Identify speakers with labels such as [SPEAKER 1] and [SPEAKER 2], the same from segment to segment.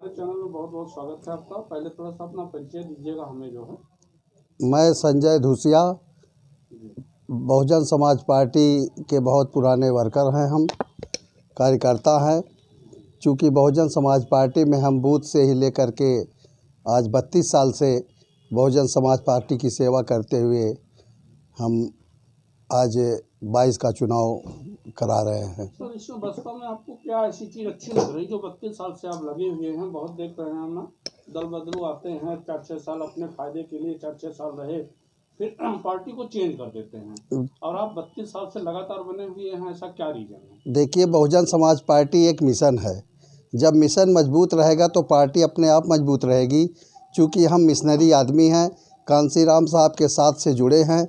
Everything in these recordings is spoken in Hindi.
[SPEAKER 1] चैनल में बहुत बहुत स्वागत है आपका। पहले थोड़ा सा अपना परिचय दीजिएगा हमें जो है।
[SPEAKER 2] मैं संजय धूसिया, बहुजन समाज पार्टी के बहुत पुराने वर्कर हैं, हम कार्यकर्ता हैं। चूँकि बहुजन समाज पार्टी में हम बूथ से ही लेकर के आज 32 साल से बहुजन समाज पार्टी की सेवा करते हुए हम आज 22 का चुनाव करा रहे हैं।
[SPEAKER 1] सर, इसमें बसपा में आपको क्या ऐसी चीज़ अच्छी लग रही जो 32 साल से आप लगे हुए हैं? बहुत देख रहे हैं हम ना, दल बदलू आते हैं, 4-6 साल अपने फायदे के लिए 4-6 साल रहे, फिर पार्टी को चेंज कर देते हैं, और आप 32 साल से लगातार बने हुए हैं। ऐसा क्या रीजन है?
[SPEAKER 2] देखिए, बहुजन समाज पार्टी एक मिशन है। जब मिशन मजबूत रहेगा तो पार्टी अपने आप मजबूत रहेगी। चूँकि हम मिशनरी आदमी हैं, कांसीराम साहब के साथ से जुड़े हैं।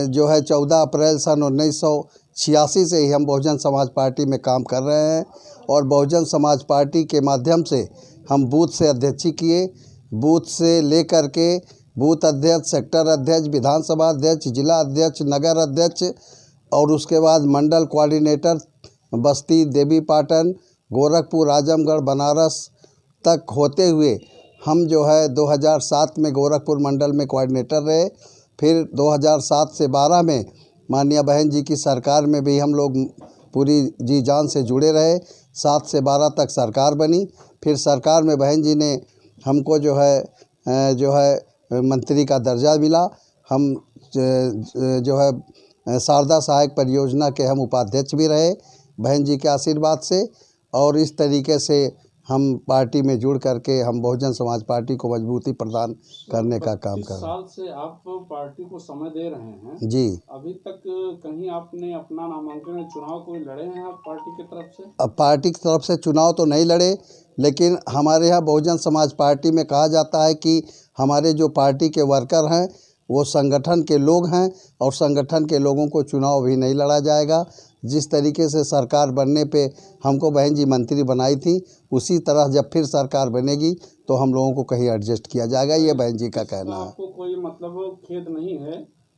[SPEAKER 2] जो है 14 अप्रैल सन 1986 से ही हम बहुजन समाज पार्टी में काम कर रहे हैं, और बहुजन समाज पार्टी के माध्यम से हम बूथ से अध्यक्षी किए, बूथ से लेकर के बूथ अध्यक्ष, सेक्टर अध्यक्ष, विधानसभा अध्यक्ष, जिला अध्यक्ष, नगर अध्यक्ष, और उसके बाद मंडल कोऑर्डिनेटर बस्ती, देवीपाटन, गोरखपुर, आजमगढ़, बनारस तक होते हुए हम जो है 2007 में गोरखपुर मंडल में कोऑर्डिनेटर रहे। फिर 2007 से 12 में माननीय बहन जी की सरकार में भी हम लोग पूरी जी जान से जुड़े रहे। 7 से 12 तक सरकार बनी। फिर सरकार में बहन जी ने हमको जो है मंत्री का दर्जा मिला। हम जो है शारदा सहायक परियोजना के हम उपाध्यक्ष भी रहे बहन जी के आशीर्वाद से। और इस तरीके से हम पार्टी में जुड़ करके हम बहुजन समाज पार्टी को मजबूती प्रदान करने का काम कर रहे हैं।
[SPEAKER 1] साल से आप पार्टी को समय दे रहे हैं
[SPEAKER 2] जी।
[SPEAKER 1] अभी तक कहीं आपने अपना नामांकन चुनाव कोई लड़े हैं आप पार्टी की तरफ से?
[SPEAKER 2] अब पार्टी की तरफ से चुनाव तो नहीं लड़े, लेकिन हमारे यहाँ बहुजन समाज पार्टी में कहा जाता है कि हमारे जो पार्टी के वर्कर हैं वो संगठन के लोग हैं, और संगठन के लोगों को चुनाव भी नहीं लड़ा जाएगा। जिस तरीके से सरकार बनने पे हमको बहन जी मंत्री बनाई थी, उसी तरह जब फिर सरकार बनेगी तो हम लोगों को कहीं एडजस्ट किया जाएगा, ये बहन जी का कहना है।
[SPEAKER 1] आपको कोई मतलब खेद नहीं है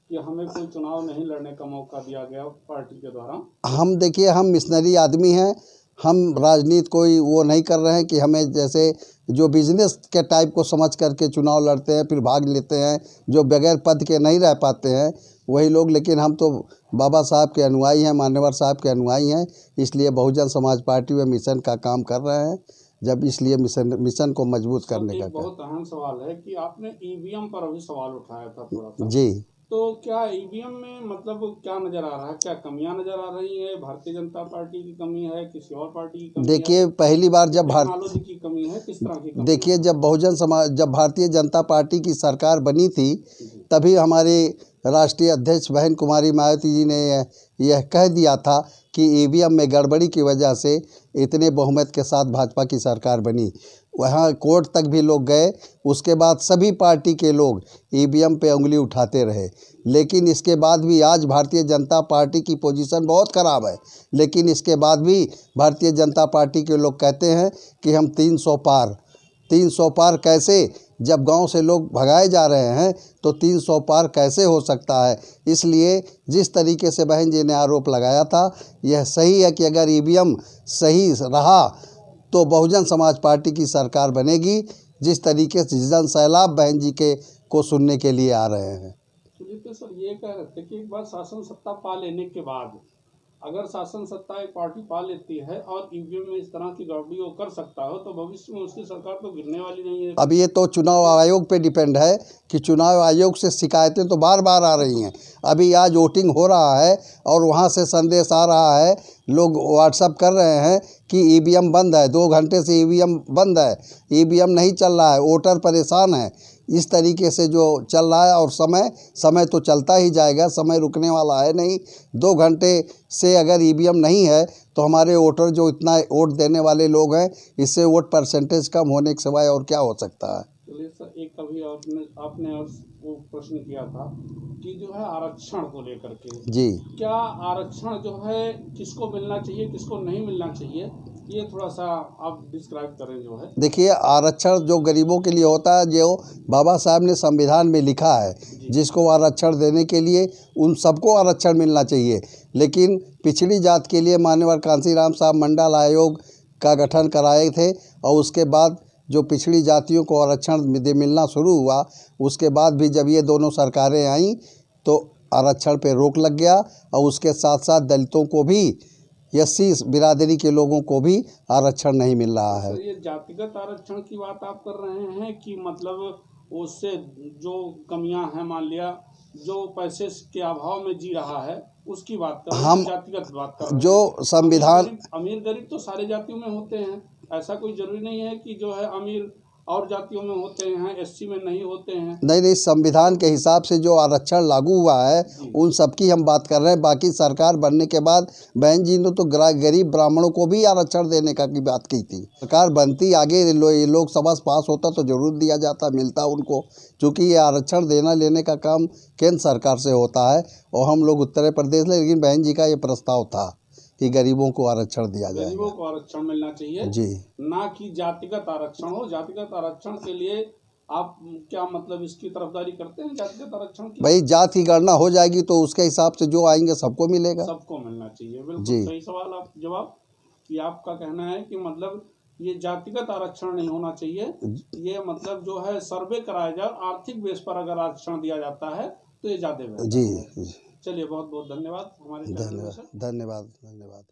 [SPEAKER 1] कि हमें कोई चुनाव नहीं लड़ने का मौका दिया गया पार्टी के द्वारा?
[SPEAKER 2] हम देखिए, हम मिशनरी आदमी हैं, हम राजनीति कोई वो नहीं कर रहे हैं कि हमें जैसे जो बिजनेस के टाइप को समझ करके चुनाव लड़ते हैं फिर भाग लेते हैं, जो बगैर पद के नहीं रह पाते हैं वही लोग। लेकिन हम तो बाबा साहब के अनुयायी हैं, मान्यवर साहब के अनुयायी हैं, इसलिए बहुजन समाज पार्टी में मिशन का काम कर रहे हैं। जब इसलिए मिशन को मजबूत करने का
[SPEAKER 1] बहुत अहम सवाल है कि आपने ईवीएम पर अभी सवाल उठाया था थोड़ा सा।
[SPEAKER 2] जी।
[SPEAKER 1] तो क्या ईवीएम में मतलब क्या नज़र आ रहा है? क्या कमियां नज़र आ रही है? भारतीय जनता पार्टी की कमी है, किसी और पार्टी की कमी है?
[SPEAKER 2] देखिए, पहली बार जब
[SPEAKER 1] टेक्नोलॉजी की कमी है, किस तरह की कमी?
[SPEAKER 2] देखिए, जब भारतीय जनता पार्टी की सरकार बनी थी तभी हमारे राष्ट्रीय अध्यक्ष बहन कुमारी मायावती जी ने यह कह दिया था कि ईवीएम में गड़बड़ी की वजह से इतने बहुमत के साथ भाजपा की सरकार बनी। वहाँ कोर्ट तक भी लोग गए, उसके बाद सभी पार्टी के लोग ईवीएम पे उंगली उठाते रहे। लेकिन इसके बाद भी आज भारतीय जनता पार्टी की पोजीशन बहुत ख़राब है, लेकिन इसके बाद भी भारतीय जनता पार्टी के लोग कहते हैं कि हम 300 पार कैसे? जब गांव से लोग भगाए जा रहे हैं तो 300 पार कैसे हो सकता है? इसलिए जिस तरीके से बहन जी ने आरोप लगाया था, यह सही है कि अगर ईवीएम सही रहा तो बहुजन समाज पार्टी की सरकार बनेगी। जिस तरीके से जन सैलाब बहन जी को सुनने के लिए आ रहे हैं।
[SPEAKER 1] तो सर, ये कह रहे थे कि एक बार शासन सत्ता पा लेने के बाद अगर शासन सत्ता एक पार्टी पा लेती है और ईवीएम में इस तरह की गड़बड़ी वो कर सकता हो तो भविष्य में उसकी सरकार तो गिरने वाली नहीं है।
[SPEAKER 2] अब ये तो चुनाव आयोग पे डिपेंड है कि चुनाव आयोग से शिकायतें तो बार बार आ रही हैं। अभी आज वोटिंग हो रहा है और वहाँ से संदेश आ रहा है, लोग व्हाट्सअप कर रहे हैं कि ईवीएम बंद है, 2 घंटे से ईवीएम बंद है, ईवीएम नहीं चल रहा है, वोटर परेशान है। इस तरीके से जो चल रहा है, और समय तो चलता ही जाएगा, समय रुकने वाला है नहीं। 2 घंटे से अगर ईवीएम नहीं है तो हमारे वोटर जो इतना वोट देने वाले लोग हैं, इससे वोट परसेंटेज कम होने के सिवाय और क्या हो सकता है?
[SPEAKER 1] चलिए सर, एक कभी आपने और वो प्रश्न किया था कि जो है आरक्षण को लेकर के,
[SPEAKER 2] जी,
[SPEAKER 1] क्या आरक्षण जो है किसको मिलना चाहिए, किसको नहीं मिलना चाहिए, ये थोड़ा सा आप डिस्क्राइब करें जो है।
[SPEAKER 2] देखिए, आरक्षण जो गरीबों के लिए होता है, जो बाबा साहब ने संविधान में लिखा है, जिसको आरक्षण देने के लिए उन सबको आरक्षण मिलना चाहिए। लेकिन पिछड़ी जात के लिए माननीय कांसीराम साहब मंडल आयोग का गठन कराए थे, और उसके बाद जो पिछड़ी जातियों को आरक्षण मिलना शुरू हुआ, उसके बाद भी जब ये दोनों सरकारें आईं तो आरक्षण पे रोक लग गया और उसके साथ साथ दलितों को भी, एससी बिरादरी के लोगों को भी आरक्षण नहीं मिल रहा है।
[SPEAKER 1] तो ये जातिगत आरक्षण की बात आप कर रहे हैं कि मतलब उससे जो कमियां हैं, मान लिया जो पैसे के अभाव में जी रहा है उसकी बात कर रहे हैं,
[SPEAKER 2] हम
[SPEAKER 1] जातिगत बात कर रहे हैं।
[SPEAKER 2] जो संविधान,
[SPEAKER 1] अमीर गरीब तो सारे जातियों में होते हैं, ऐसा कोई जरूरी नहीं है कि जो है अमीर और जातियों में होते हैं, एससी में नहीं होते हैं।
[SPEAKER 2] नहीं, संविधान के हिसाब से जो आरक्षण लागू हुआ है उन सब की हम बात कर रहे हैं। बाकी सरकार बनने के बाद बहन जी ने तो गरीब ब्राह्मणों को भी आरक्षण देने का की बात की थी। सरकार बनती आगे लोकसभा पास होता तो जरूर दिया जाता, मिलता उनको, क्योंकि ये आरक्षण देना लेने का काम केंद्र सरकार से होता है और हम लोग उत्तर प्रदेश में। लेकिन बहन जी का ये प्रस्ताव था कि गरीबों को आरक्षण दिया जाए,
[SPEAKER 1] गरीबों को आरक्षण मिलना चाहिए
[SPEAKER 2] जी,
[SPEAKER 1] ना कि जातिगत आरक्षण हो। जातिगत आरक्षण के लिए आप क्या मतलब इसकी तरफदारी करते हैं जातिगत आरक्षण की?
[SPEAKER 2] भाई जात की गणना हो जाएगी तो उसके हिसाब से जो आएंगे सबको मिलेगा,
[SPEAKER 1] सबको मिलना चाहिए। बिल्कुल
[SPEAKER 2] जी।
[SPEAKER 1] सही सवाल आप जवाब कि आपका कहना है कि मतलब ये जातिगत आरक्षण नहीं होना चाहिए, ये मतलब जो है सर्वे कराया जाए, आर्थिक बेस पर अगर आरक्षण दिया जाता है तो ये ज्यादा बेहतर है।
[SPEAKER 2] जी।
[SPEAKER 1] चलिए बहुत बहुत धन्यवाद हमारे
[SPEAKER 2] धन्यवाद।